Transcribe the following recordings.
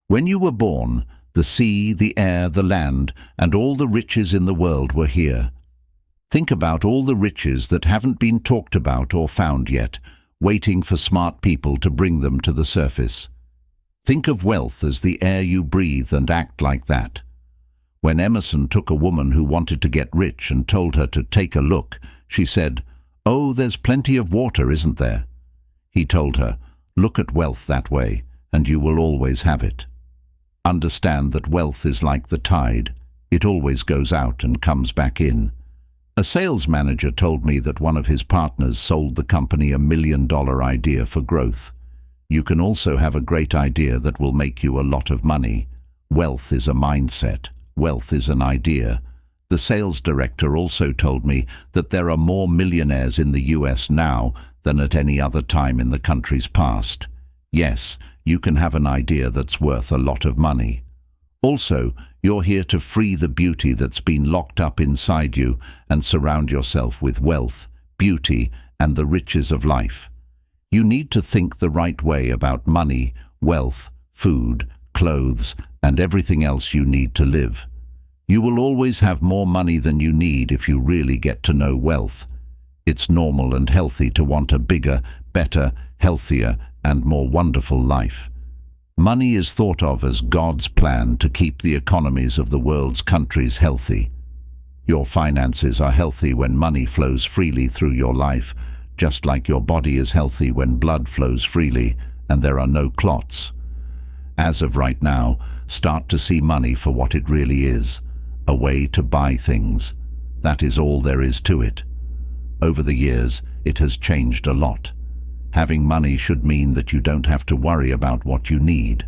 When you were born, the sea, the air, the land, and all the riches in the world were here. Think about all the riches that haven't been talked about or found yet, waiting for smart people to bring them to the surface. Think of wealth as the air you breathe and act like that. When Emerson took a woman who wanted to get rich and told her to take a look, she said, "Oh, there's plenty of water, isn't there?" He told her, "Look at wealth that way, and you will always have it. Understand that wealth is like the tide. It always goes out and comes back in." A sales manager told me that one of his partners sold the company $1 million idea for growth. You can also have a great idea that will make you a lot of money. Wealth is a mindset. Wealth is an idea. The sales director also told me that there are more millionaires in the US now than at any other time in the country's past. Yes, you can have an idea that's worth a lot of money. Also, you're here to free the beauty that's been locked up inside you and surround yourself with wealth, beauty, and the riches of life. You need to think the right way about money, wealth, food, clothes, and everything else you need to live. You will always have more money than you need if you really get to know wealth. It's normal and healthy to want a bigger, better, healthier, and more wonderful life. Money is thought of as God's plan to keep the economies of the world's countries healthy. Your finances are healthy when money flows freely through your life, just like your body is healthy when blood flows freely and there are no clots. As of right now, start to see money for what it really is, a way to buy things. That is all there is to it. Over the years, it has changed a lot. Having money should mean that you don't have to worry about what you need.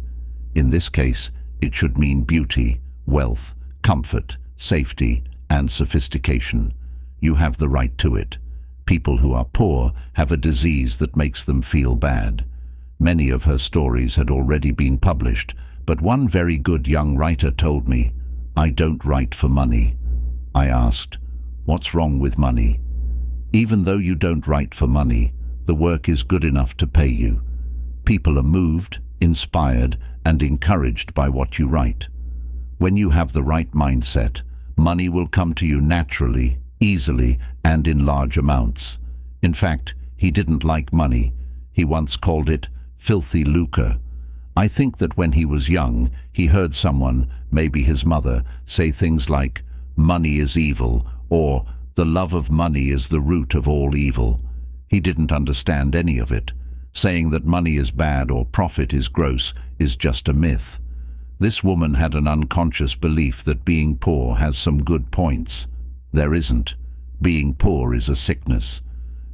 In this case, it should mean beauty, wealth, comfort, safety, and sophistication. You have the right to it. People who are poor have a disease that makes them feel bad. Many of her stories had already been published, but one very good young writer told me, "I don't write for money." I asked, "What's wrong with money?" "Even though you don't write for money, the work is good enough to pay you. People are moved, inspired, and encouraged by what you write. When you have the right mindset, money will come to you naturally, easily, and in large amounts. In fact, he didn't like money. He once called it filthy lucre. I think that when he was young, he heard someone, maybe his mother, say things like, "Money is evil," or "The love of money is the root of all evil." He didn't understand any of it. Saying that money is bad or profit is gross is just a myth. This woman had an unconscious belief that being poor has some good points. There isn't. Being poor is a sickness.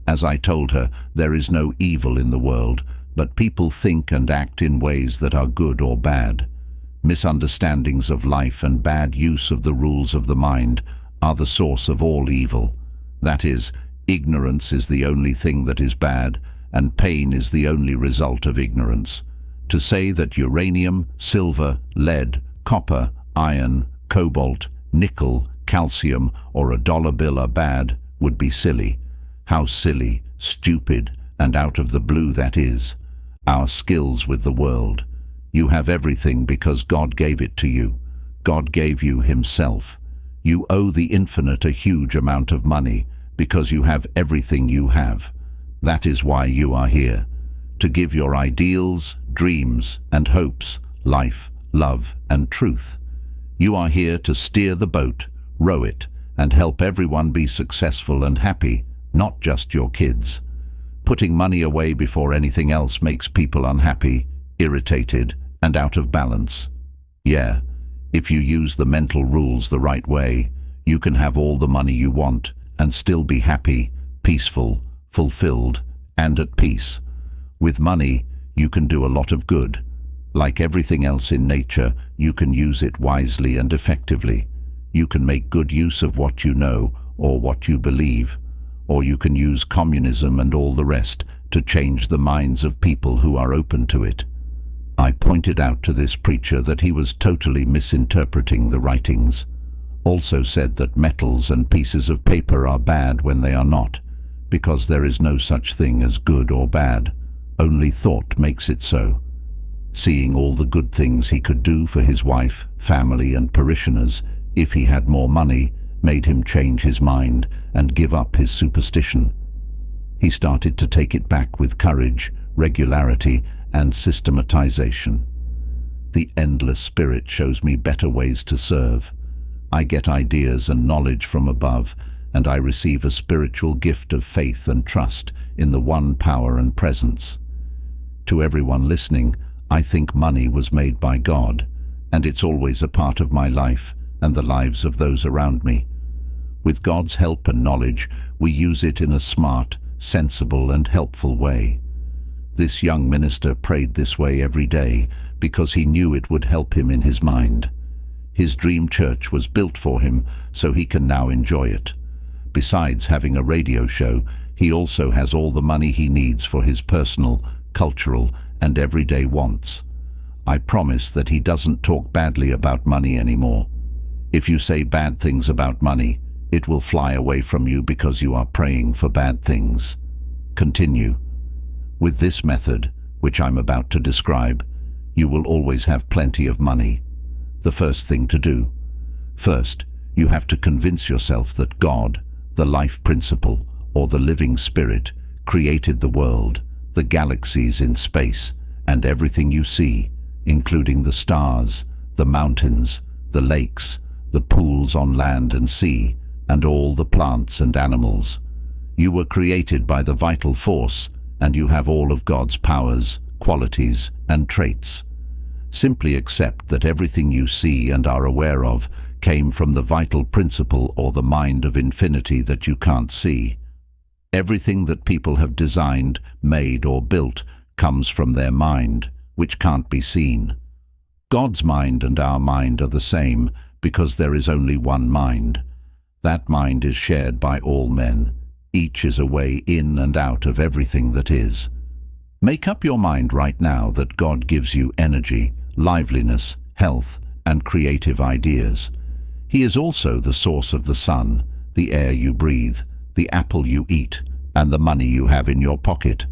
As I told her, there is no evil in the world, but people think and act in ways that are good or bad. Misunderstandings of life and bad use of the rules of the mind are the source of all evil. That is, ignorance is the only thing that is bad, and pain is the only result of ignorance. To say that uranium, silver, lead, copper, iron, cobalt, nickel, calcium, or a dollar bill are bad would be silly. How silly, stupid, and out of the blue that is. Our skills with the world. You have everything because God gave it to you. God gave you Himself. You owe the infinite a huge amount of money because you have everything you have. That is why you are here. To give your ideals, dreams, and hopes, life, love, and truth. You are here to steer the boat, row it, and help everyone be successful and happy, not just your kids. Putting money away before anything else makes people unhappy, irritated, and out of balance. Yeah, if you use the mental rules the right way, you can have all the money you want and still be happy, peaceful, fulfilled, and at peace. With money, you can do a lot of good. Like everything else in nature, you can use it wisely and effectively. You can make good use of what you know or what you believe, or you can use communism and all the rest to change the minds of people who are open to it. I pointed out to this preacher that he was totally misinterpreting the writings. Also said that metals and pieces of paper are bad when they are not, because there is no such thing as good or bad. Only thought makes it so. seeing all the good things he could do for his wife, family and parishioners if he had more money, made him change his mind and give up his superstition. He started to take it back with courage, regularity and systematization. The endless spirit shows me better ways to serve. I get ideas and knowledge from above, and I receive a spiritual gift of faith and trust in the one power and presence. To everyone listening, I think money was made by God, and it's always a part of my life and the lives of those around me. With God's help and knowledge, we use it in a smart, sensible and helpful way. This young minister prayed this way every day because he knew it would help him in his mind. His dream church was built for him, so he can now enjoy it. Besides having a radio show, he also has all the money he needs for his personal, cultural and everyday wants. I promise that he doesn't talk badly about money anymore. If you say bad things about money, it will fly away from you because you are praying for bad things. Continue. With this method, which I'm about to describe, you will always have plenty of money. The first thing to do. First, you have to convince yourself that God, the life principle, or the living spirit, created the world, the galaxies in space, and everything you see, including the stars, the mountains, the lakes, the pools on land and sea, and all the plants and animals. You were created by the vital force, and you have all of God's powers, qualities, and traits. Simply accept that everything you see and are aware of came from the vital principle or the mind of infinity that you can't see. Everything that people have designed, made, or built comes from their mind, which can't be seen. God's mind and our mind are the same because there is only one mind. That mind is shared by all men. Each is a way in and out of everything that is. Make up your mind right now that God gives you energy, liveliness, health, and creative ideas. He is also the source of the sun, the air you breathe, the apple you eat, and the money you have in your pocket.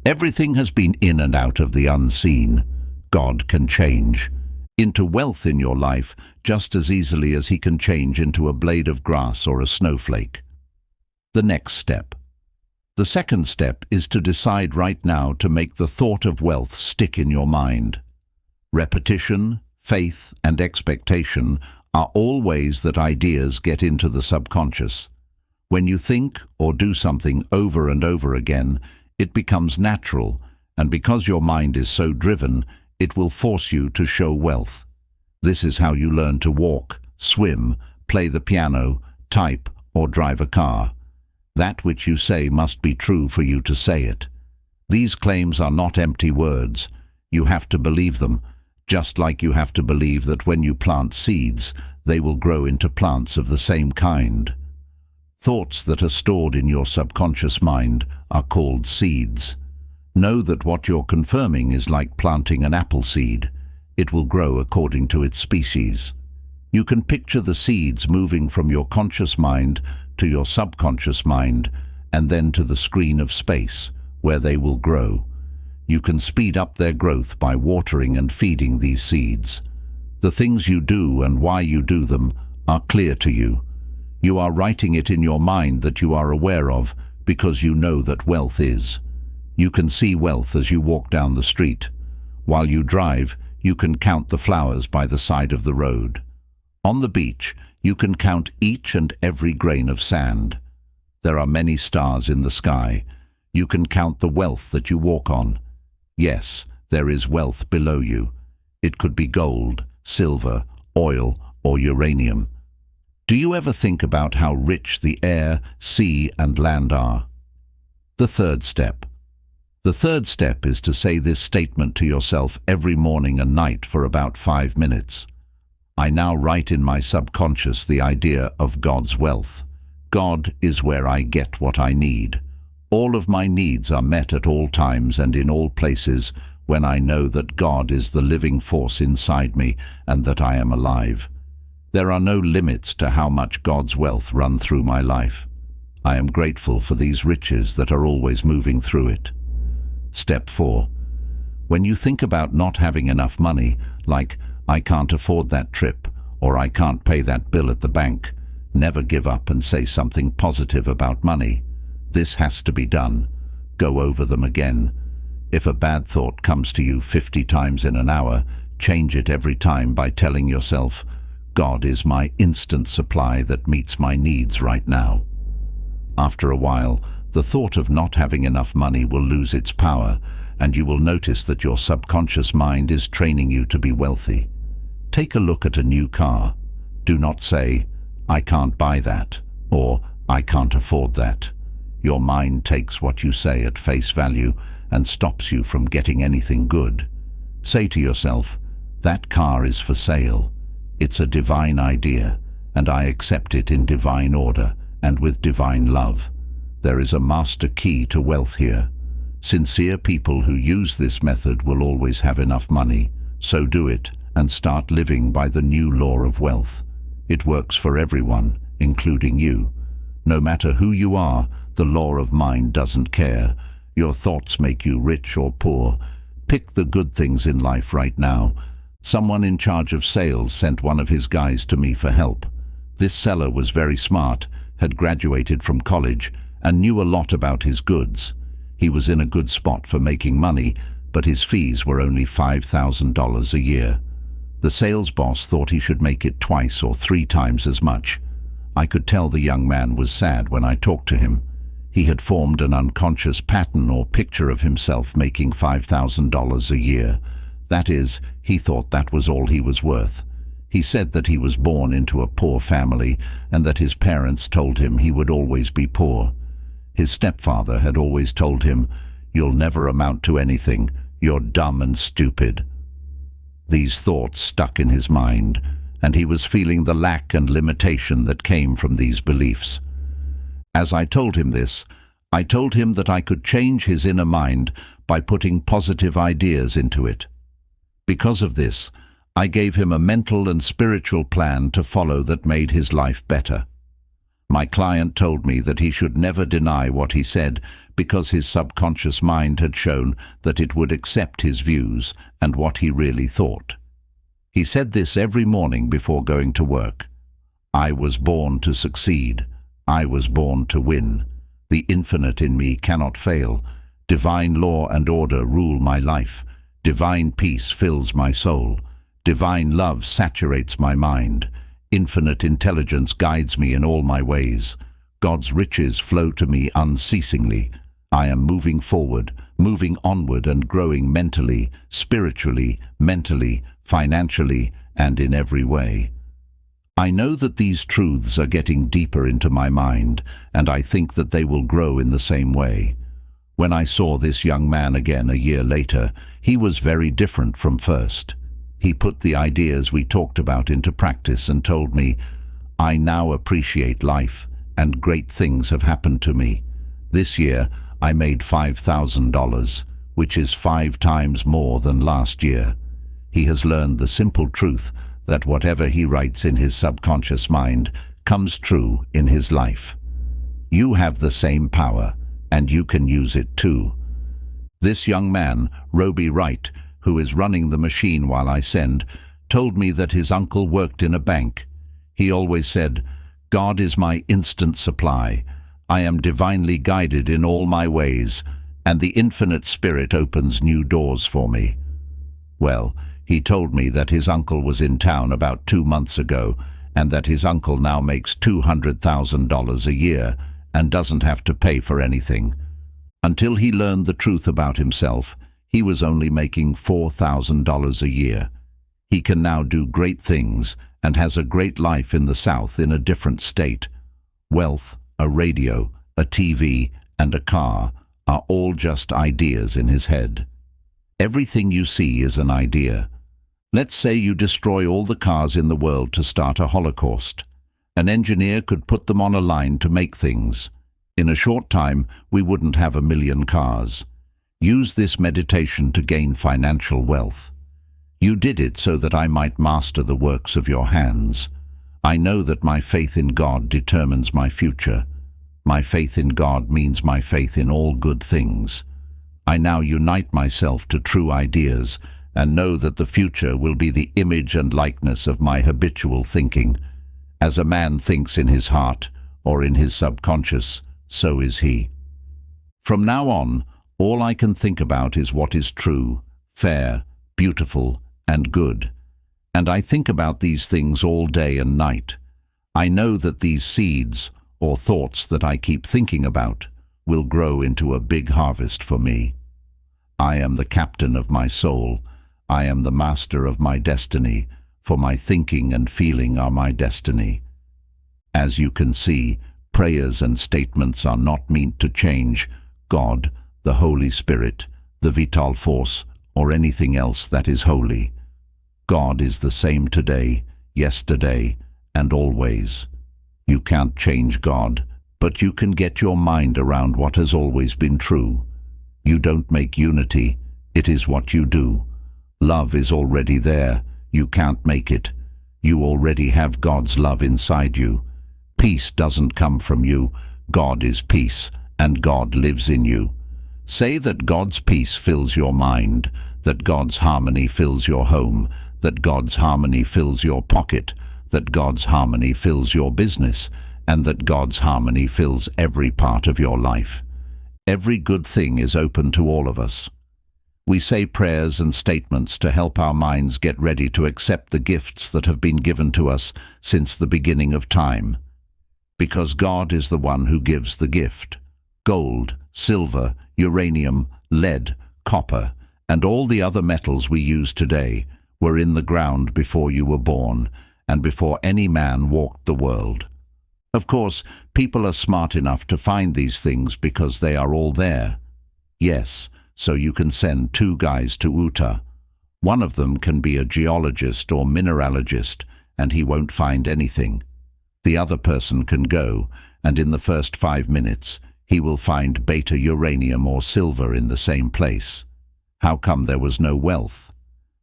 Everything has been in and out of the unseen. God can change into wealth in your life just as easily as he can change into a blade of grass or a snowflake. The next step. The second step is to decide right now to make the thought of wealth stick in your mind. Repetition, faith, and expectation are all ways that ideas get into the subconscious. When you think or do something over and over again, it becomes natural, and because your mind is so driven, it will force you to show wealth. This is how you learn to walk, swim, play the piano, type, or drive a car. That which you say must be true for you to say it. These claims are not empty words. You have to believe them, just like you have to believe that when you plant seeds, they will grow into plants of the same kind. Thoughts that are stored in your subconscious mind are called seeds. Know that what you're confirming is like planting an apple seed. It will grow according to its species. You can picture the seeds moving from your conscious mind to your subconscious mind, and then to the screen of space, where they will grow. You can speed up their growth by watering and feeding these seeds. The things you do and why you do them are clear to you. You are writing it in your mind that you are aware of because you know that wealth is. You can see wealth as you walk down the street. While you drive, you can count the flowers by the side of the road. On the beach, you can count each and every grain of sand. There are many stars in the sky. You can count the wealth that you walk on. Yes, there is wealth below you. It could be gold, silver, oil, or uranium. Do you ever think about how rich the air, sea, and land are? The third step. The third step is to say this statement to yourself every morning and night for about 5 minutes. I now write in my subconscious the idea of God's wealth. God is where I get what I need. All of my needs are met at all times and in all places when I know that God is the living force inside me and that I am alive. There are no limits to how much God's wealth run through my life. I am grateful for these riches that are always moving through it. Step 4. When you think about not having enough money, like, I can't afford that trip, or I can't pay that bill at the bank, never give up and say something positive about money. This has to be done. Go over them again. If a bad thought comes to you 50 times in an hour, change it every time by telling yourself, God is my instant supply that meets my needs right now. After a while, the thought of not having enough money will lose its power, and you will notice that your subconscious mind is training you to be wealthy. Take a look at a new car. Do not say, I can't buy that, or I can't afford that. Your mind takes what you say at face value and stops you from getting anything good. Say to yourself, that car is for sale. It's a divine idea, and I accept it in divine order and with divine love. There is a master key to wealth here. Sincere people who use this method will always have enough money. So do it and start living by the new law of wealth. It works for everyone, including you. No matter who you are, the law of mind doesn't care. Your thoughts make you rich or poor. Pick the good things in life right now. Someone in charge of sales sent one of his guys to me for help. This seller was very smart, had graduated from college, and knew a lot about his goods. He was in a good spot for making money, but his fees were only $5,000 a year. The sales boss thought he should make it 2 or 3 times as much. I could tell the young man was sad when I talked to him. He had formed an unconscious pattern or picture of himself making $5,000 a year. That is, he thought that was all he was worth. He said that he was born into a poor family and that his parents told him he would always be poor. His stepfather had always told him, "You'll never amount to anything. You're dumb and stupid." These thoughts stuck in his mind, and he was feeling the lack and limitation that came from these beliefs. As I told him this, I told him that I could change his inner mind by putting positive ideas into it. Because of this, I gave him a mental and spiritual plan to follow that made his life better. My client told me that he should never deny what he said because his subconscious mind had shown that it would accept his views and what he really thought. He said this every morning before going to work. I was born to succeed. I was born to win. The infinite in me cannot fail. Divine law and order rule my life. Divine peace fills my soul. Divine love saturates my mind. Infinite intelligence guides me in all my ways. God's riches flow to me unceasingly. I am moving forward, moving onward and growing mentally, spiritually, mentally, financially, and in every way. I know that these truths are getting deeper into my mind, and I think that they will grow in the same way. When I saw this young man again a year later, he was very different from first. He put the ideas we talked about into practice and told me, I now appreciate life, and great things have happened to me. This year, I made $5,000, which is 5 times more than last year. He has learned the simple truth that whatever he writes in his subconscious mind comes true in his life. You have the same power, and you can use it too. This young man, Roby Wright, who is running the machine while I send, told me that his uncle worked in a bank. He always said, God is my instant supply. I am divinely guided in all my ways, and the infinite spirit opens new doors for me. Well, he told me that his uncle was in town about 2 months ago, and that his uncle now makes $200,000 a year and doesn't have to pay for anything. Until he learned the truth about himself, he was only making $4,000 a year. He can now do great things and has a great life in the South in a different state. Wealth, a radio, a TV, and a car are all just ideas in his head. Everything you see is an idea. Let's say you destroy all the cars in the world to start a holocaust. An engineer could put them on a line to make things. In a short time, we wouldn't have 1 million cars. Use this meditation to gain financial wealth. You did it so that I might master the works of your hands. I know that my faith in God determines my future. My faith in God means my faith in all good things. I now unite myself to true ideas and know that the future will be the image and likeness of my habitual thinking. As a man thinks in his heart or in his subconscious, so is he. From now on, all I can think about is what is true, fair, beautiful, and good. And I think about these things all day and night. I know that these seeds, or thoughts that I keep thinking about, will grow into a big harvest for me. I am the captain of my soul. I am the master of my destiny, for my thinking and feeling are my destiny. As you can see, prayers and statements are not meant to change God, the Holy Spirit, the vital force, or anything else that is holy. God is the same today, yesterday, and always. You can't change God, but you can get your mind around what has always been true. You don't make unity, it is what you do. Love is already there, you can't make it. You already have God's love inside you. Peace doesn't come from you, God is peace, and God lives in you. Say that God's peace fills your mind, that God's harmony fills your home, that God's harmony fills your pocket, that God's harmony fills your business, and that God's harmony fills every part of your life. Every good thing is open to all of us. We say prayers and statements to help our minds get ready to accept the gifts that have been given to us since the beginning of time. Because God is the one who gives the gift. Gold, silver, uranium, lead, copper, and all the other metals we use today were in the ground before you were born, and before any man walked the world. Of course, people are smart enough to find these things because they are all there. Yes, so you can send 2 guys to Utah. One of them can be a geologist or mineralogist, and he won't find anything. The other person can go, and in the first 5 minutes, he will find beta uranium or silver in the same place. How come there was no wealth?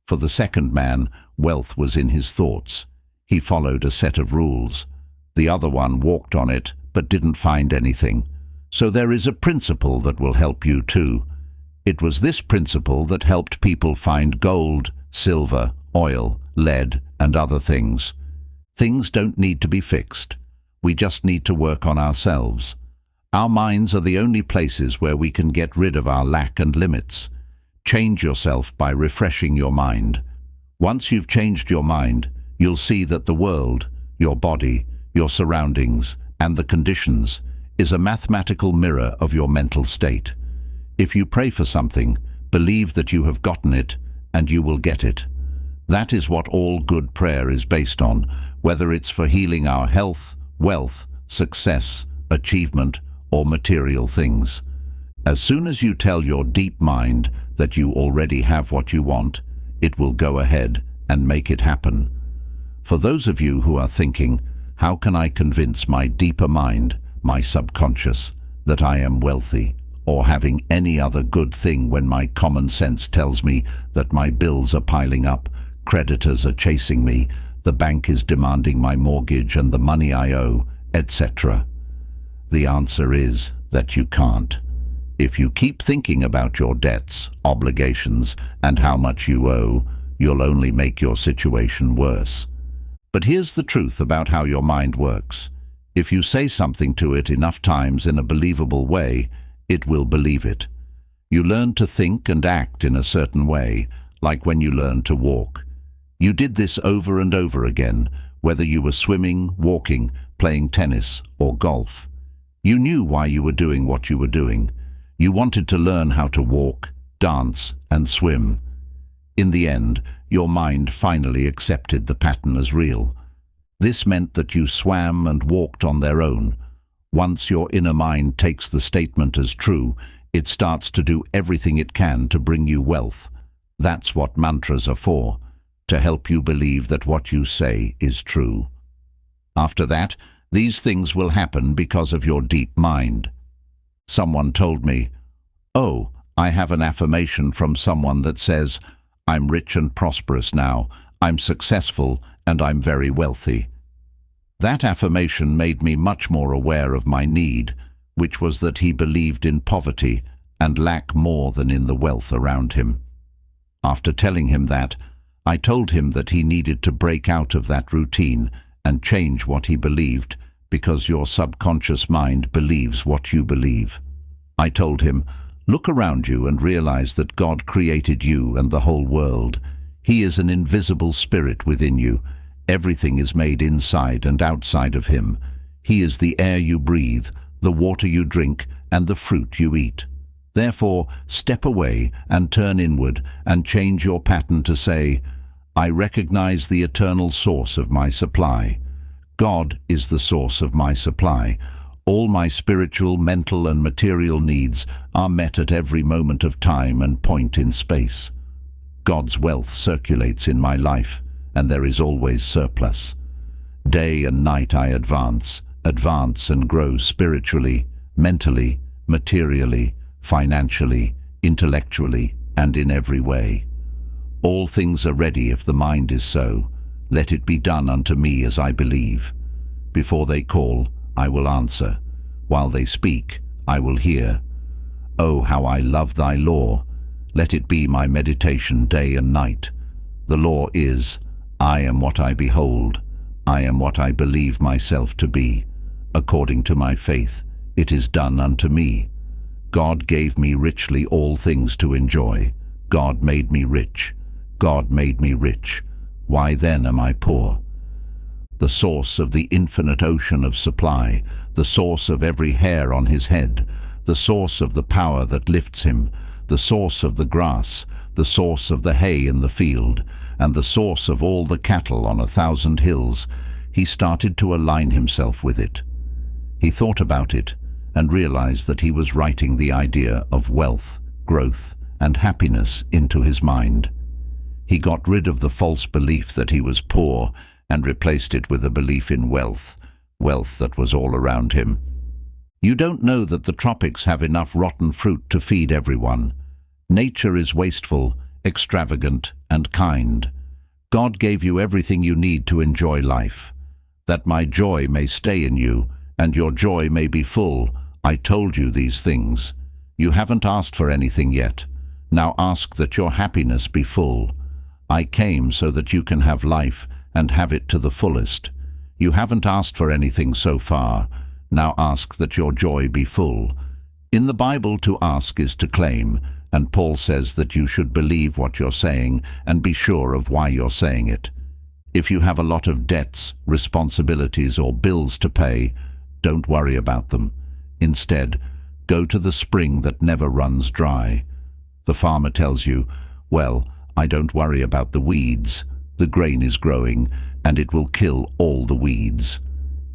For the second man, wealth was in his thoughts. He followed a set of rules. The other one walked on it, but didn't find anything. So there is a principle that will help you too. It was this principle that helped people find gold, silver, oil, lead, and other things. Things don't need to be fixed. We just need to work on ourselves. Our minds are the only places where we can get rid of our lack and limits. Change yourself by refreshing your mind. Once you've changed your mind, you'll see that the world, your body, your surroundings, and the conditions is a mathematical mirror of your mental state. If you pray for something, believe that you have gotten it, and you will get it. That is what all good prayer is based on, whether it's for healing our health, wealth, success, achievement, or material things. As soon as you tell your deep mind that you already have what you want, it will go ahead and make it happen. For those of you who are thinking, how can I convince my deeper mind, my subconscious, that I am wealthy, or having any other good thing when my common sense tells me that my bills are piling up, creditors are chasing me, the bank is demanding my mortgage and the money I owe, etc.? The answer is that you can't. If you keep thinking about your debts, obligations, and how much you owe, you'll only make your situation worse. But here's the truth about how your mind works. If you say something to it enough times in a believable way, it will believe it. You learn to think and act in a certain way, like when you learn to walk. You did this over and over again, whether you were swimming, walking, playing tennis, or golf. You knew why you were doing what you were doing. You wanted to learn how to walk, dance, and swim. In the end, your mind finally accepted the pattern as real. This meant that you swam and walked on their own. Once your inner mind takes the statement as true, it starts to do everything it can to bring you wealth. That's what mantras are for, to help you believe that what you say is true. After that, these things will happen because of your deep mind. Someone told me, "Oh, I have an affirmation from someone that says, 'I'm rich and prosperous now, I'm successful, and I'm very wealthy.'" That affirmation made me much more aware of my need, which was that he believed in poverty, and lack more than in the wealth around him. After telling him that, I told him that he needed to break out of that routine and change what he believed, because your subconscious mind believes what you believe. I told him, look around you and realize that God created you and the whole world. He is an invisible spirit within you. Everything is made inside and outside of him. He is the air you breathe, the water you drink, and the fruit you eat. Therefore, step away and turn inward and change your pattern to say, I recognize the eternal source of my supply. God is the source of my supply. All my spiritual, mental, and material needs are met at every moment of time and point in space. God's wealth circulates in my life, and there is always surplus. Day and night I advance and grow spiritually, mentally, materially, financially, intellectually, and in every way. All things are ready if the mind is so. Let it be done unto me as I believe. Before they call, I will answer. While they speak, I will hear. Oh, how I love thy law! Let it be my meditation day and night. The law is, I am what I behold. I am what I believe myself to be. According to my faith, it is done unto me. God gave me richly all things to enjoy. God made me rich. God made me rich. Why then am I poor? The source of the infinite ocean of supply, the source of every hair on his head, the source of the power that lifts him, the source of the grass, the source of the hay in the field, and the source of all the cattle on 1,000 hills, he started to align himself with it. He thought about it and realized that he was writing the idea of wealth, growth, and happiness into his mind. He got rid of the false belief that he was poor and replaced it with a belief in wealth, wealth that was all around him. You don't know that the tropics have enough rotten fruit to feed everyone. Nature is wasteful, extravagant, and kind. God gave you everything you need to enjoy life. That my joy may stay in you, and your joy may be full, I told you these things. You haven't asked for anything yet. Now ask that your happiness be full. I came so that you can have life and have it to the fullest. You haven't asked for anything so far. Now ask that your joy be full. In the Bible, to ask is to claim, and Paul says that you should believe what you're saying and be sure of why you're saying it. If you have a lot of debts, responsibilities, or bills to pay, don't worry about them. Instead, go to the spring that never runs dry. The farmer tells you, well, I don't worry about the weeds. The grain is growing, and it will kill all the weeds.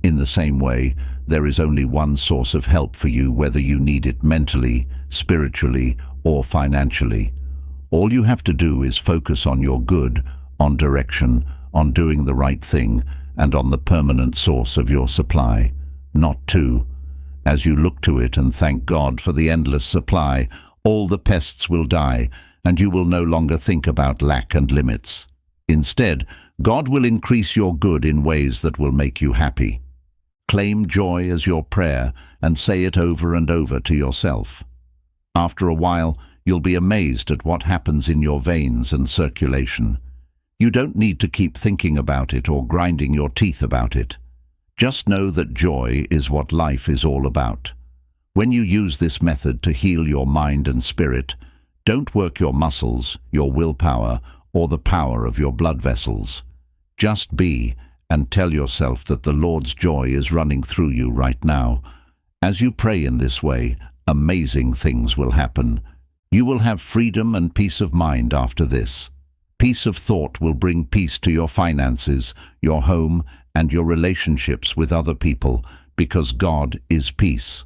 In the same way, there is only one source of help for you, whether you need it mentally, spiritually, or financially. All you have to do is focus on your good, on direction, on doing the right thing, and on the permanent source of your supply. Not two. As you look to it and thank God for the endless supply, all the pests will die, and you will no longer think about lack and limits. Instead, God will increase your good in ways that will make you happy. Claim joy as your prayer and say it over and over to yourself. After a while, you'll be amazed at what happens in your veins and circulation. You don't need to keep thinking about it or grinding your teeth about it. Just know that joy is what life is all about. When you use this method to heal your mind and spirit, don't work your muscles, your willpower, or the power of your blood vessels. Just be, and tell yourself that the Lord's joy is running through you right now. As you pray in this way, amazing things will happen. You will have freedom and peace of mind after this. Peace of thought will bring peace to your finances, your home, and your relationships with other people, because God is peace.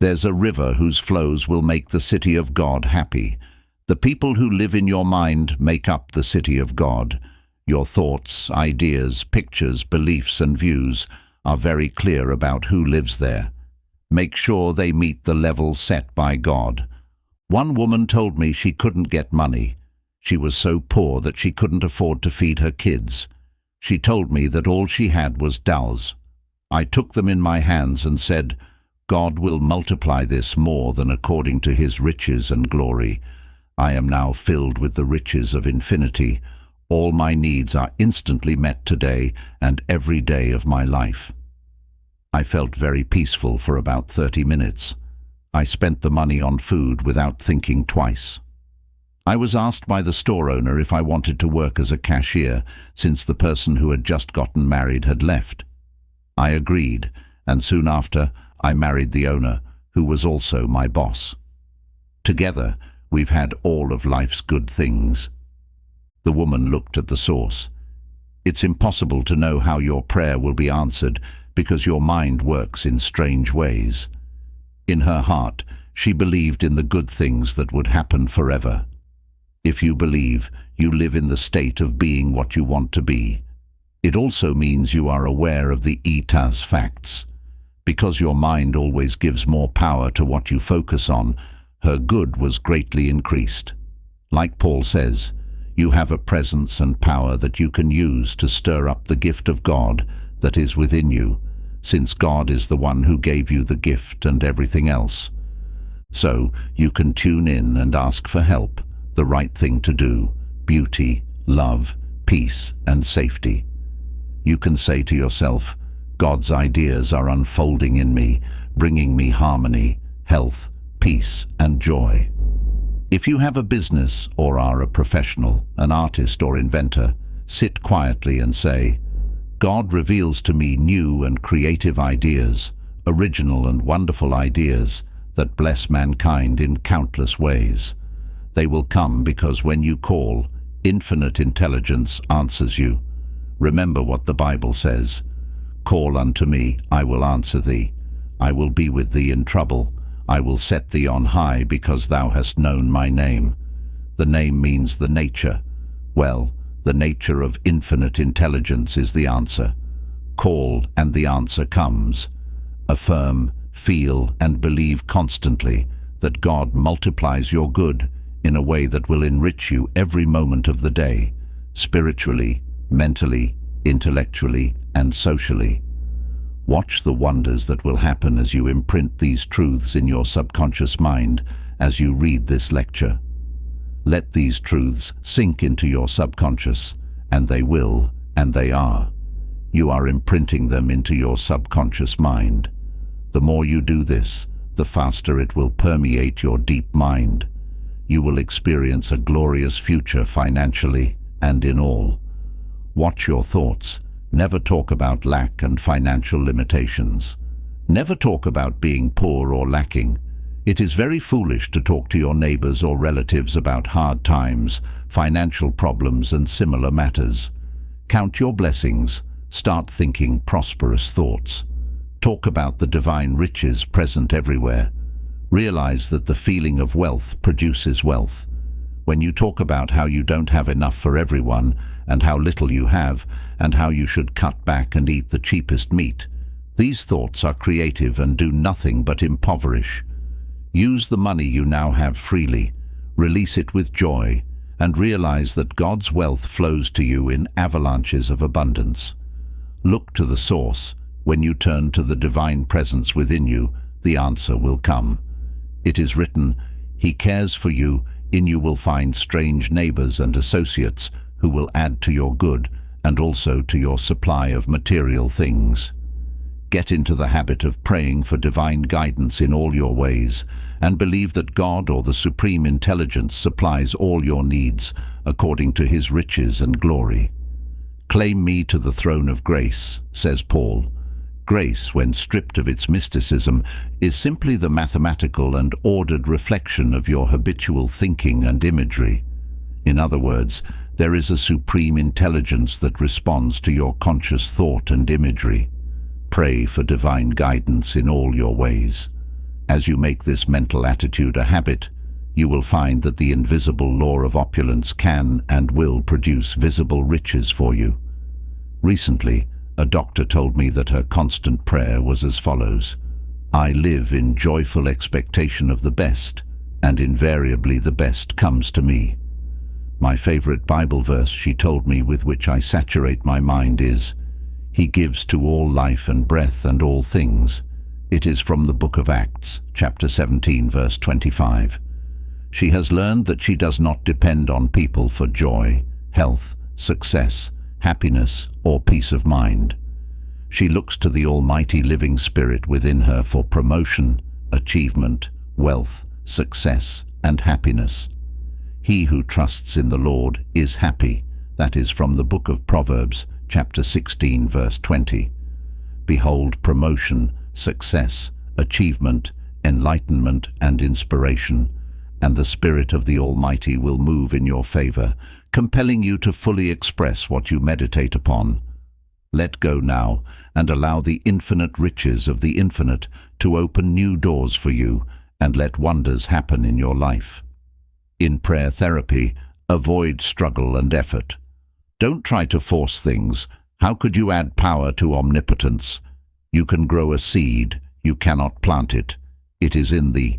There's a river whose flows will make the city of God happy. The people who live in your mind make up the city of God. Your thoughts, ideas, pictures, beliefs, and views are very clear about who lives there. Make sure they meet the level set by God. One woman told me she couldn't get money. She was so poor that she couldn't afford to feed her kids. She told me that all she had was dowels. I took them in my hands and said, God will multiply this more than according to his riches and glory. I am now filled with the riches of infinity. All my needs are instantly met today and every day of my life. I felt very peaceful for about 30 minutes. I spent the money on food without thinking twice. I was asked by the store owner if I wanted to work as a cashier, since the person who had just gotten married had left. I agreed, and soon after, I married the owner, who was also my boss. Together, we've had all of life's good things. The woman looked at the source. It's impossible to know how your prayer will be answered because your mind works in strange ways. In her heart, she believed in the good things that would happen forever. If you believe, you live in the state of being what you want to be. It also means you are aware of the etas facts. Because your mind always gives more power to what you focus on, her good was greatly increased. Like Paul says, you have a presence and power that you can use to stir up the gift of God that is within you, since God is the one who gave you the gift and everything else. So you can tune in and ask for help, the right thing to do, beauty, love, peace, and safety. You can say to yourself, God's ideas are unfolding in me, bringing me harmony, health, peace, and joy. If you have a business or are a professional, an artist or inventor, sit quietly and say, God reveals to me new and creative ideas, original and wonderful ideas that bless mankind in countless ways. They will come because when you call, infinite intelligence answers you. Remember what the Bible says, call unto me, I will answer thee. I will be with thee in trouble. I will set thee on high because thou hast known my name. The name means the nature. Well, the nature of infinite intelligence is the answer. Call and the answer comes. Affirm, feel and believe constantly that God multiplies your good in a way that will enrich you every moment of the day, spiritually, mentally, intellectually and socially. Watch the wonders that will happen as you imprint these truths in your subconscious mind as you read this lecture. Let these truths sink into your subconscious, and they will, and they are. You are imprinting them into your subconscious mind. The more you do this, the faster it will permeate your deep mind. You will experience a glorious future financially and in all. Watch your thoughts. Never talk about lack and financial limitations. Never talk about being poor or lacking. It is very foolish to talk to your neighbors or relatives about hard times, financial problems and similar matters. Count your blessings. Start thinking prosperous thoughts. Talk about the divine riches present everywhere. Realize that the feeling of wealth produces wealth. When you talk about how you don't have enough for everyone, and how little you have, and how you should cut back and eat the cheapest meat, these thoughts are creative and do nothing but impoverish. Use the money you now have freely, release it with joy, and realize that God's wealth flows to you in avalanches of abundance. Look to the source. When you turn to the divine presence within you, the answer will come. It is written, He cares for you, in you will find strange neighbors and associates who will add to your good and also to your supply of material things. Get into the habit of praying for divine guidance in all your ways, and believe that God or the supreme intelligence supplies all your needs according to his riches and glory. Claim me to the throne of grace, says Paul. Grace, when stripped of its mysticism, is simply the mathematical and ordered reflection of your habitual thinking and imagery. In other words, there is a supreme intelligence that responds to your conscious thought and imagery. Pray for divine guidance in all your ways. As you make this mental attitude a habit, you will find that the invisible law of opulence can and will produce visible riches for you. Recently, a doctor told me that her constant prayer was as follows: I live in joyful expectation of the best, and invariably the best comes to me. My favorite Bible verse she told me, with which I saturate my mind, is, He gives to all life and breath and all things. It is from the book of Acts, chapter 17, verse 25. She has learned that she does not depend on people for joy, health, success, happiness, or peace of mind. She looks to the Almighty Living Spirit within her for promotion, achievement, wealth, success, and happiness. He who trusts in the Lord is happy. That is from the book of Proverbs, chapter 16, verse 20. Behold promotion, success, achievement, enlightenment, and inspiration, and the Spirit of the Almighty will move in your favor, compelling you to fully express what you meditate upon. Let go now and allow the infinite riches of the infinite to open new doors for you, and let wonders happen in your life. In prayer therapy, avoid struggle and effort. Don't try to force things. How could you add power to omnipotence? You can grow a seed, you cannot plant it. It is in the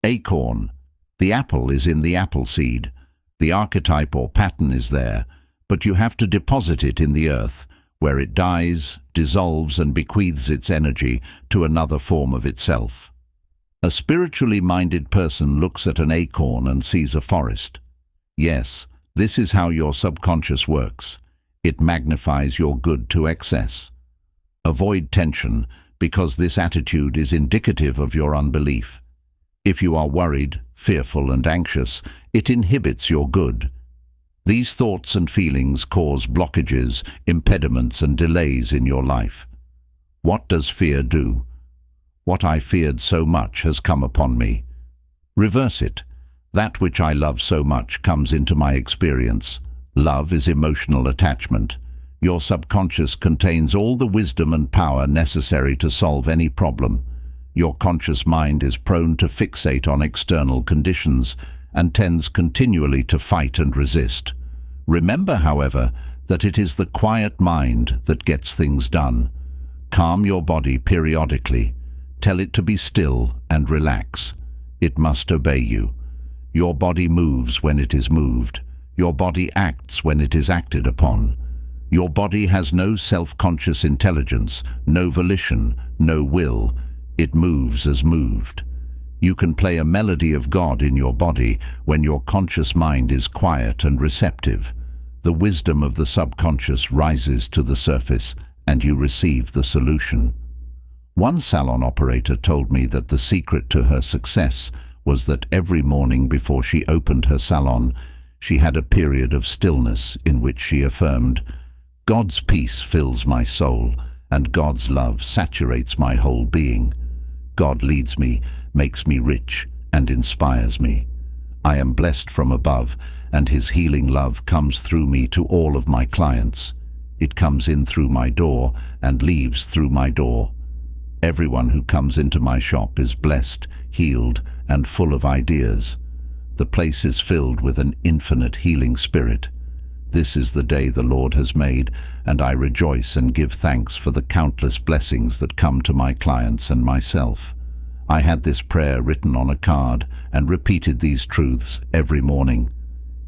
acorn. The apple is in the apple seed. The archetype or pattern is there, but you have to deposit it in the earth, where it dies, dissolves, and bequeaths its energy to another form of itself. A spiritually minded person looks at an acorn and sees a forest. Yes, this is how your subconscious works. It magnifies your good to excess. Avoid tension, because this attitude is indicative of your unbelief. If you are worried, fearful, and anxious, it inhibits your good. These thoughts and feelings cause blockages, impediments, and delays in your life. What does fear do? What I feared so much has come upon me. Reverse it. That which I love so much comes into my experience. Love is emotional attachment. Your subconscious contains all the wisdom and power necessary to solve any problem. Your conscious mind is prone to fixate on external conditions and tends continually to fight and resist. Remember, however, that it is the quiet mind that gets things done. Calm your body periodically. Tell it to be still and relax. It must obey you. Your body moves when it is moved. Your body acts when it is acted upon. Your body has no self-conscious intelligence, no volition, no will. It moves as moved. You can play a melody of God in your body when your conscious mind is quiet and receptive. The wisdom of the subconscious rises to the surface, and you receive the solution. One salon operator told me that the secret to her success was that every morning before she opened her salon, she had a period of stillness in which she affirmed, "God's peace fills my soul, and God's love saturates my whole being. God leads me, makes me rich, and inspires me. I am blessed from above, and His healing love comes through me to all of my clients. It comes in through my door and leaves through my door. Everyone who comes into my shop is blessed, healed, and full of ideas. The place is filled with an infinite healing spirit. This is the day the Lord has made, and I rejoice and give thanks for the countless blessings that come to my clients and myself." I had this prayer written on a card and repeated these truths every morning.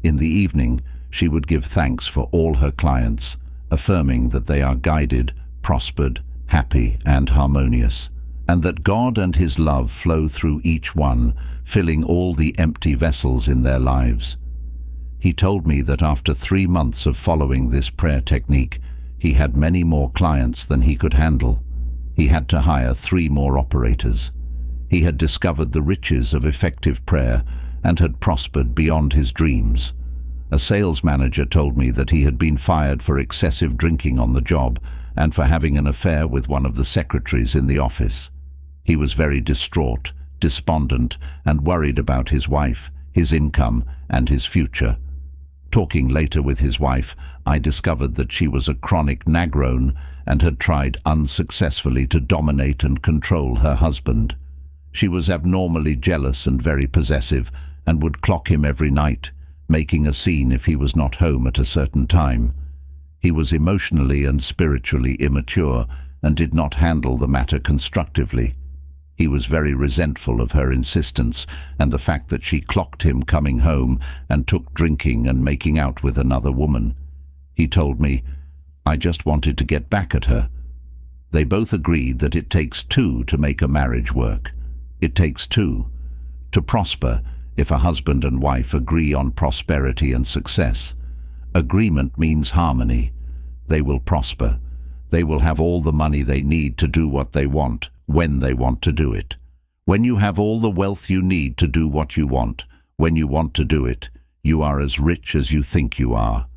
In the evening, she would give thanks for all her clients, affirming that they are guided, prospered, happy, and harmonious, and that God and His love flow through each one, filling all the empty vessels in their lives. He told me that after 3 months of following this prayer technique, he had many more clients than he could handle. He had to hire 3 more operators. He had discovered the riches of effective prayer and had prospered beyond his dreams. A sales manager told me that he had been fired for excessive drinking on the job and for having an affair with one of the secretaries in the office. He was very distraught, despondent, and worried about his wife, his income, and his future. Talking later with his wife, I discovered that she was a chronic nagrone and had tried unsuccessfully to dominate and control her husband. She was abnormally jealous and very possessive, and would clock him every night, making a scene if he was not home at a certain time. He was emotionally and spiritually immature and did not handle the matter constructively. He was very resentful of her insistence and the fact that she clocked him coming home and took drinking and making out with another woman. He told me, "I just wanted to get back at her." They both agreed that it takes two to make a marriage work. It takes two. To prosper, if a husband and wife agree on prosperity and success. Agreement means harmony. They will prosper. They will have all the money they need to do what they want, when they want to do it. When you have all the wealth you need to do what you want, when you want to do it, you are as rich as you think you are.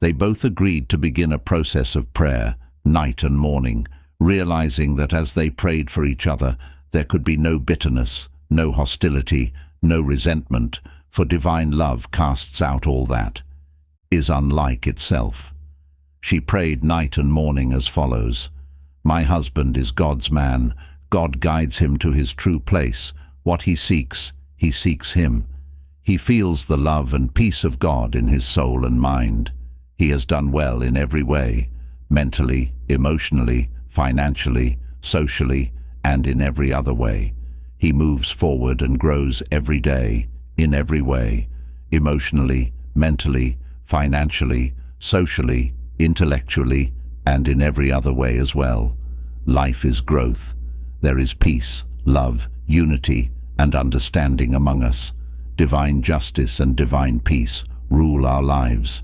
They both agreed to begin a process of prayer, night and morning, realizing that as they prayed for each other, there could be no bitterness, no hostility, no resentment, for divine love casts out all that, is unlike itself. She prayed night and morning as follows: My husband is God's man. God guides him to his true place. What he seeks him. He feels the love and peace of God in his soul and mind. He has done well in every way, mentally, emotionally, financially, socially, and in every other way. He moves forward and grows every day, in every way, emotionally, mentally, financially, socially, intellectually, and in every other way as well. Life is growth. There is peace, love, unity, and understanding among us. Divine justice and divine peace rule our lives.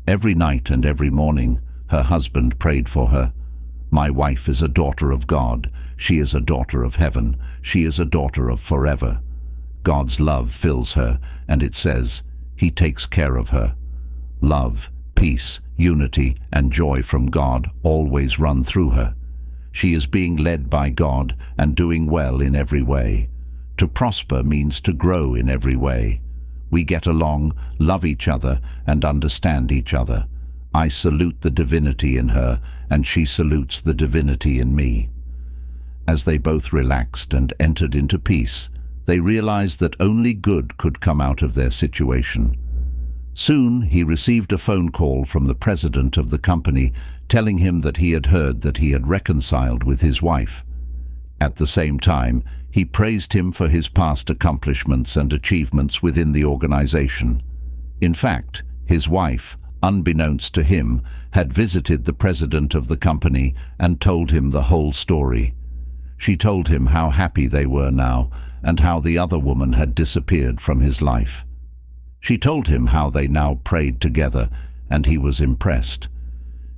Every night and every morning, her husband prayed for her. My wife is a daughter of God. She is a daughter of heaven. She is a daughter of forever. God's love fills her, and it says, He takes care of her. Love, peace, unity, and joy from God always run through her. She is being led by God and doing well in every way. To prosper means to grow in every way. We get along, love each other, and understand each other. I salute the divinity in her, and she salutes the divinity in me. As they both relaxed and entered into peace, they realized that only good could come out of their situation. Soon he received a phone call from the president of the company telling him that he had heard that he had reconciled with his wife. At the same time, he praised him for his past accomplishments and achievements within the organization. In fact, his wife, unbeknownst to him, had visited the president of the company and told him the whole story. She told him how happy they were now and how the other woman had disappeared from his life. She told him how they now prayed together, and he was impressed.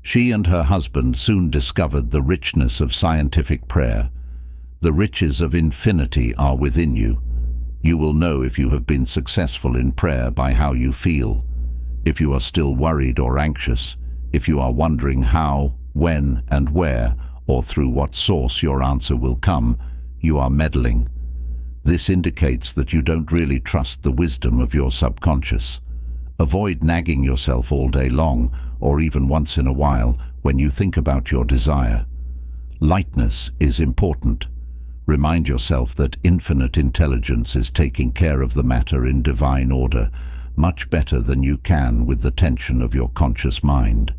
She and her husband soon discovered the richness of scientific prayer. The riches of infinity are within you. You will know if you have been successful in prayer by how you feel. If you are still worried or anxious, if you are wondering how, when, and where, or through what source your answer will come, you are meddling. This indicates that you don't really trust the wisdom of your subconscious. Avoid nagging yourself all day long, or even once in a while, when you think about your desire. Lightness is important. Remind yourself that infinite intelligence is taking care of the matter in divine order, much better than you can with the tension of your conscious mind.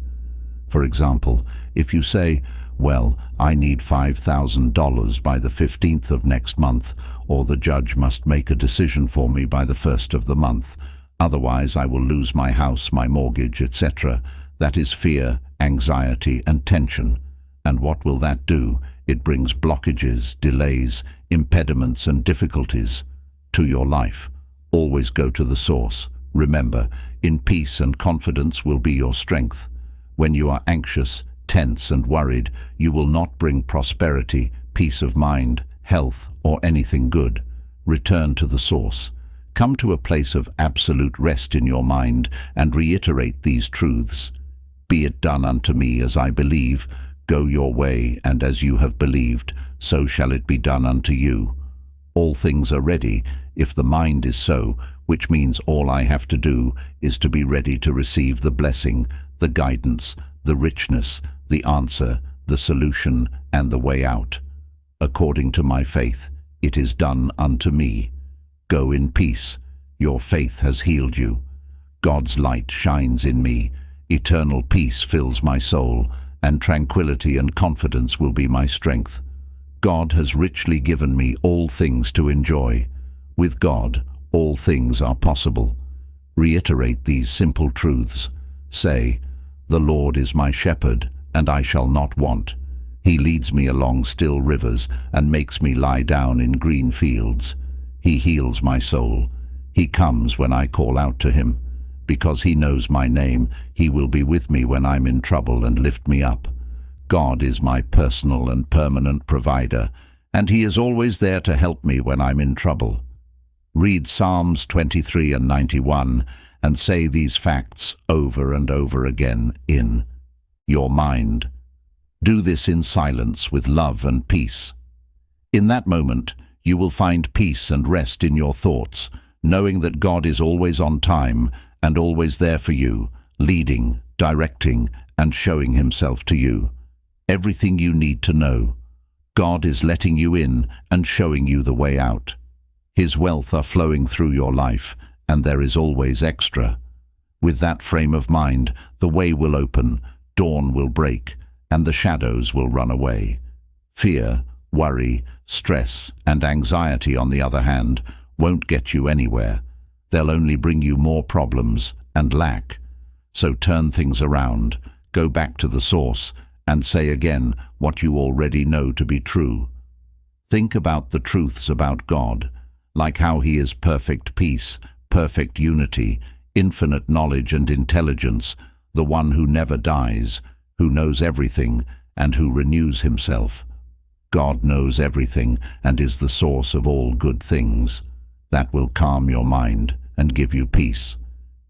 For example, if you say, well, I need $5,000 by the 15th of next month, or the judge must make a decision for me by the 1st of the month, otherwise I will lose my house, my mortgage, etc. That is fear, anxiety, and tension. And what will that do? It brings blockages, delays, impediments, and difficulties to your life. Always go to the source. Remember, in peace and confidence will be your strength. When you are anxious, tense, and worried, you will not bring prosperity, peace of mind, health, or anything good. Return to the source. Come to a place of absolute rest in your mind and reiterate these truths. Be it done unto me as I believe. Go your way, and as you have believed, so shall it be done unto you. All things are ready, if the mind is so, which means all I have to do is to be ready to receive the blessing, the guidance, the richness, the answer, the solution, and the way out. According to my faith, it is done unto me. Go in peace. Your faith has healed you. God's light shines in me. Eternal peace fills my soul, and tranquility and confidence will be my strength. God has richly given me all things to enjoy. With God, all things are possible. Reiterate these simple truths. Say, the Lord is my shepherd, and I shall not want. He leads me along still rivers and makes me lie down in green fields. He heals my soul. He comes when I call out to him. Because he knows my name, he will be with me when I'm in trouble and lift me up. God is my personal and permanent provider, and he is always there to help me when I'm in trouble. Read Psalms 23 and 91 and say these facts over and over again in your mind. Do this in silence with love and peace. In that moment, you will find peace and rest in your thoughts, knowing that God is always on time and always there for you, leading, directing, and showing himself to you. Everything you need to know. God is letting you in and showing you the way out. His wealth are flowing through your life, and there is always extra. With that frame of mind, the way will open, dawn will break, and the shadows will run away. Fear, worry, stress, and anxiety, on the other hand, won't get you anywhere. They'll only bring you more problems and lack. So turn things around, go back to the source, and say again what you already know to be true. Think about the truths about God, like how he is perfect peace, perfect unity, infinite knowledge and intelligence, the one who never dies, who knows everything, and who renews himself. God knows everything and is the source of all good things. That will calm your mind and give you peace.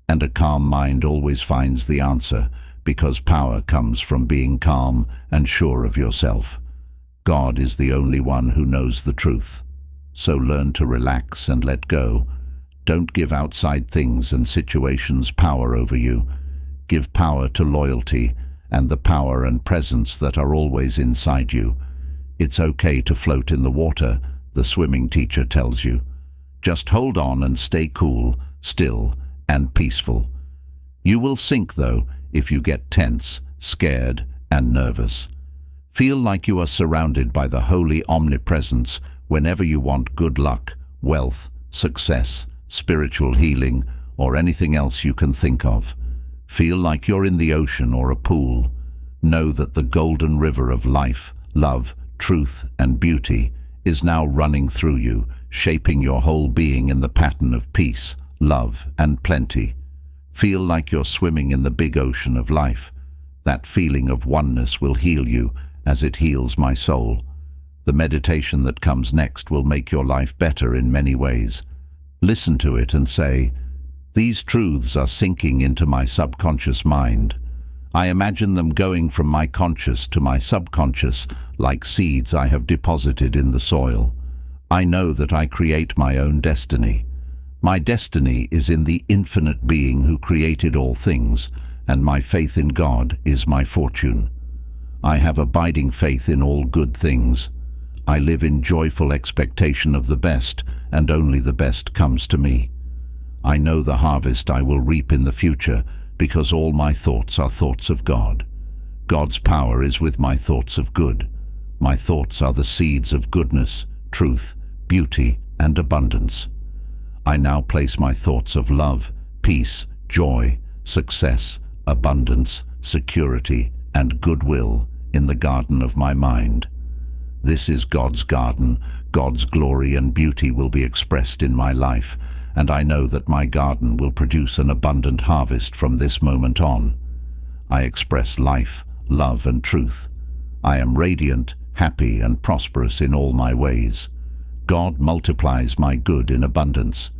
And a calm mind always finds the answer, because power comes from being calm and sure of yourself. God is the only one who knows the truth. So learn to relax and let go. Don't give outside things and situations power over you. Give power to loyalty and the power and presence that are always inside you. It's okay to float in the water, the swimming teacher tells you. Just hold on and stay cool, still, and peaceful. You will sink, though, if you get tense, scared, and nervous. Feel like you are surrounded by the holy omnipresence whenever you want good luck, wealth, success, spiritual healing, or anything else you can think of. Feel like you're in the ocean or a pool. Know that the golden river of life, love, truth, and beauty is now running through you, shaping your whole being in the pattern of peace, love, and plenty. Feel like you're swimming in the big ocean of life. That feeling of oneness will heal you as it heals my soul. The meditation that comes next will make your life better in many ways. Listen to it and say, "These truths are sinking into my subconscious mind. I imagine them going from my conscious to my subconscious like seeds I have deposited in the soil. I know that I create my own destiny. My destiny is in the infinite being who created all things, and my faith in God is my fortune. I have abiding faith in all good things. I live in joyful expectation of the best, and only the best comes to me. I know the harvest I will reap in the future, because all my thoughts are thoughts of God. God's power is with my thoughts of good. My thoughts are the seeds of goodness, truth, beauty, and abundance. I now place my thoughts of love, peace, joy, success, abundance, security, and goodwill in the garden of my mind. This is God's garden. God's glory and beauty will be expressed in my life, and I know that my garden will produce an abundant harvest from this moment on. I express life, love, and truth. I am radiant, happy, and prosperous in all my ways. God multiplies my good in abundance.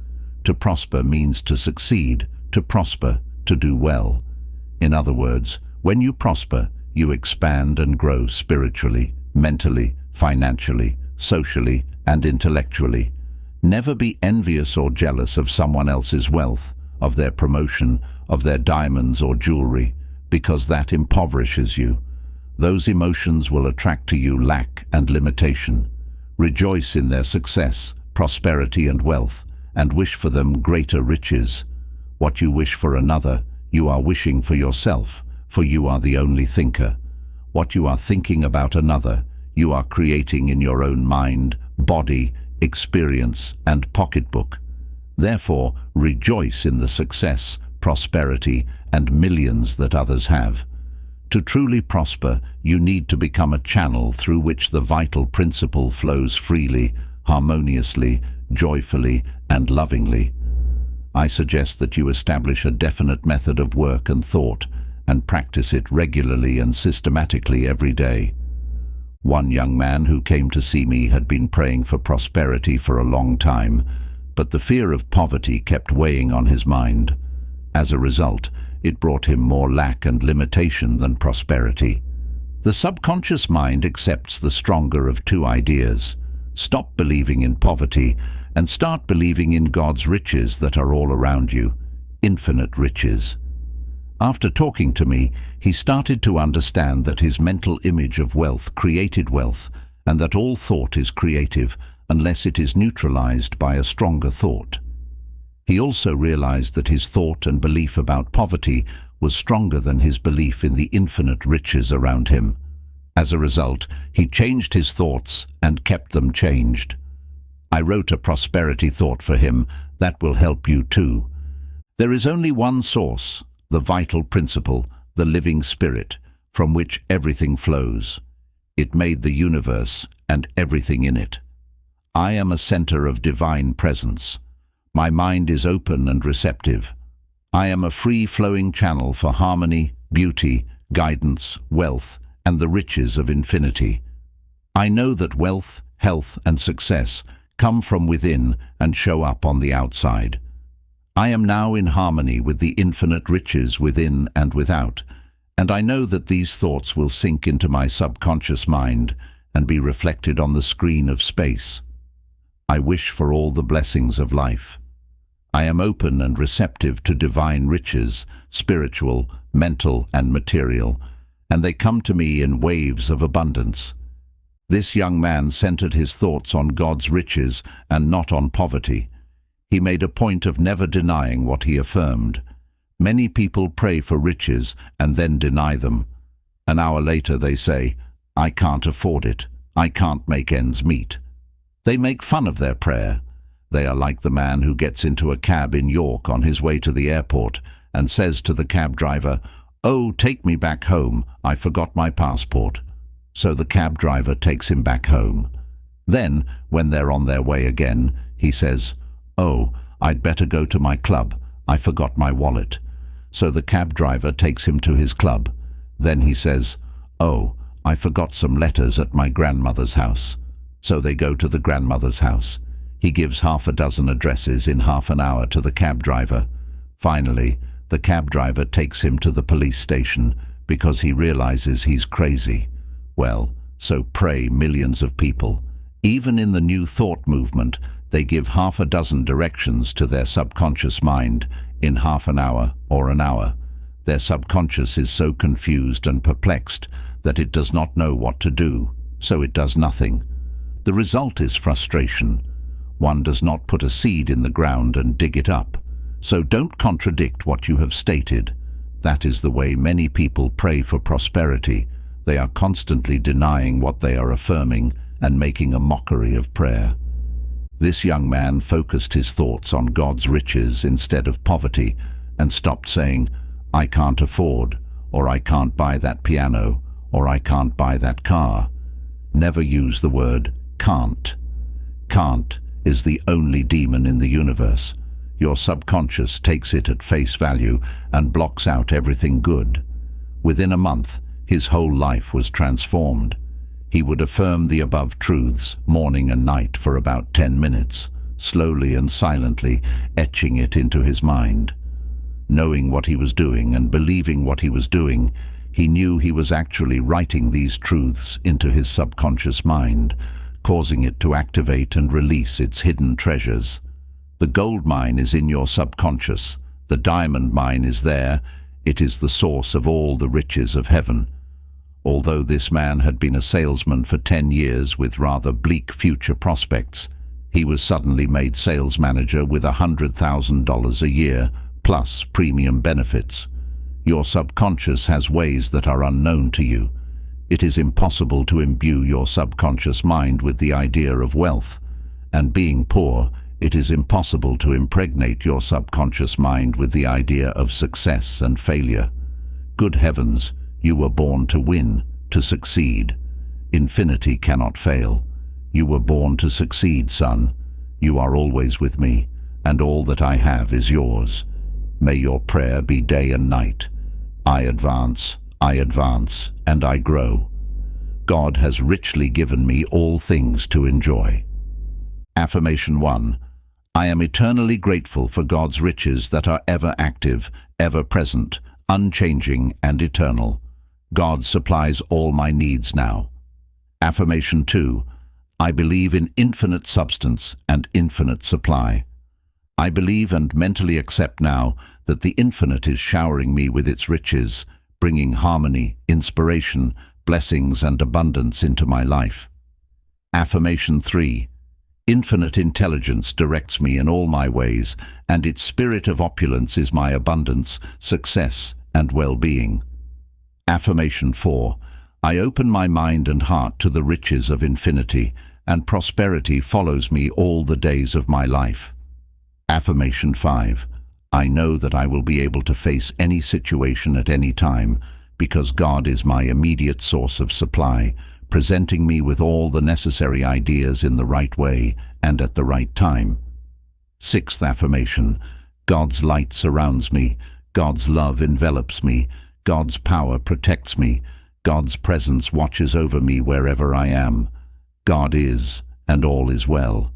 To prosper means to succeed, to prosper, to do well. In other words, when you prosper, you expand and grow spiritually, mentally, financially, socially, and intellectually. Never be envious or jealous of someone else's wealth, of their promotion, of their diamonds or jewelry, because that impoverishes you. Those emotions will attract to you lack and limitation. Rejoice in their success, prosperity, and wealth, and wish for them greater riches. What you wish for another, you are wishing for yourself, for you are the only thinker. What you are thinking about another, you are creating in your own mind, body, experience, and pocketbook. Therefore, rejoice in the success, prosperity, and millions that others have. To truly prosper, you need to become a channel through which the vital principle flows freely, harmoniously, joyfully, and lovingly. I suggest that you establish a definite method of work and thought, and practice it regularly and systematically every day. One young man who came to see me had been praying for prosperity for a long time, but the fear of poverty kept weighing on his mind. As a result, it brought him more lack and limitation than prosperity. The subconscious mind accepts the stronger of two ideas. Stop believing in poverty and start believing in God's riches that are all around you, infinite riches. After talking to me, he started to understand that his mental image of wealth created wealth, and that all thought is creative unless it is neutralized by a stronger thought. He also realized that his thought and belief about poverty was stronger than his belief in the infinite riches around him. As a result, he changed his thoughts and kept them changed. I wrote a prosperity thought for him that will help you too. There is only one source, the vital principle, the living spirit, from which everything flows. It made the universe and everything in it. I am a center of divine presence. My mind is open and receptive. I am a free-flowing channel for harmony, beauty, guidance, wealth, and the riches of infinity. I know that wealth, health, and success come from within and show up on the outside. I am now in harmony with the infinite riches within and without, and I know that these thoughts will sink into my subconscious mind and be reflected on the screen of space. I wish for all the blessings of life. I am open and receptive to divine riches, spiritual, mental, and material, and they come to me in waves of abundance. This young man centered his thoughts on God's riches and not on poverty. He made a point of never denying what he affirmed. Many people pray for riches and then deny them. An hour later they say, "I can't afford it. I can't make ends meet." They make fun of their prayer. They are like the man who gets into a cab in York on his way to the airport and says to the cab driver, "Oh, take me back home. I forgot my passport." So the cab driver takes him back home. Then, when they're on their way again, he says, "Oh, I'd better go to my club. I forgot my wallet." So the cab driver takes him to his club. Then he says, "Oh, I forgot some letters at my grandmother's house." So they go to the grandmother's house. He gives half a dozen addresses in half an hour to the cab driver. Finally, the cab driver takes him to the police station because he realizes he's crazy. Well, so pray millions of people. Even in the New Thought movement, they give half a dozen directions to their subconscious mind in half an hour or an hour. Their subconscious is so confused and perplexed that it does not know what to do, so it does nothing. The result is frustration. One does not put a seed in the ground and dig it up. So don't contradict what you have stated. That is the way many people pray for prosperity. They are constantly denying what they are affirming and making a mockery of prayer. This young man focused his thoughts on God's riches instead of poverty and stopped saying, "I can't afford," or "I can't buy that piano," or "I can't buy that car." Never use the word can't. Can't is the only demon in the universe. Your subconscious takes it at face value and blocks out everything good. Within a month, his whole life was transformed. He would affirm the above truths morning and night for about 10 minutes, slowly and silently etching it into his mind. Knowing what he was doing and believing what he was doing, he knew he was actually writing these truths into his subconscious mind, causing it to activate and release its hidden treasures. The gold mine is in your subconscious. The diamond mine is there. It is the source of all the riches of heaven. Although this man had been a salesman for 10 years with rather bleak future prospects, he was suddenly made sales manager with $100,000 a year, plus premium benefits. Your subconscious has ways that are unknown to you. It is impossible to imbue your subconscious mind with the idea of wealth, and being poor, it is impossible to impregnate your subconscious mind with the idea of success and failure. Good heavens, You were born to win, to succeed. Infinity cannot fail. You were born to succeed, son. You are always with me, and all that I have is yours. May your prayer be day and night. I advance, and I grow. God has richly given me all things to enjoy. Affirmation 1. I am eternally grateful for God's riches that are ever active, ever present, unchanging and eternal. God supplies all my needs now. Affirmation 2. I believe in infinite substance and infinite supply. I believe and mentally accept now that the infinite is showering me with its riches, bringing harmony, inspiration, blessings and abundance into my life. Affirmation 3. Infinite intelligence directs me in all my ways, and its spirit of opulence is my abundance, success, and well-being. Affirmation 4. I open my mind and heart to the riches of infinity, and prosperity follows me all the days of my life. Affirmation 5. I know that I will be able to face any situation at any time, because God is my immediate source of supply, presenting me with all the necessary ideas in the right way and at the right time. Sixth affirmation. God's light surrounds me, God's love envelops me, God's power protects me, God's presence watches over me wherever I am. God is, and all is well.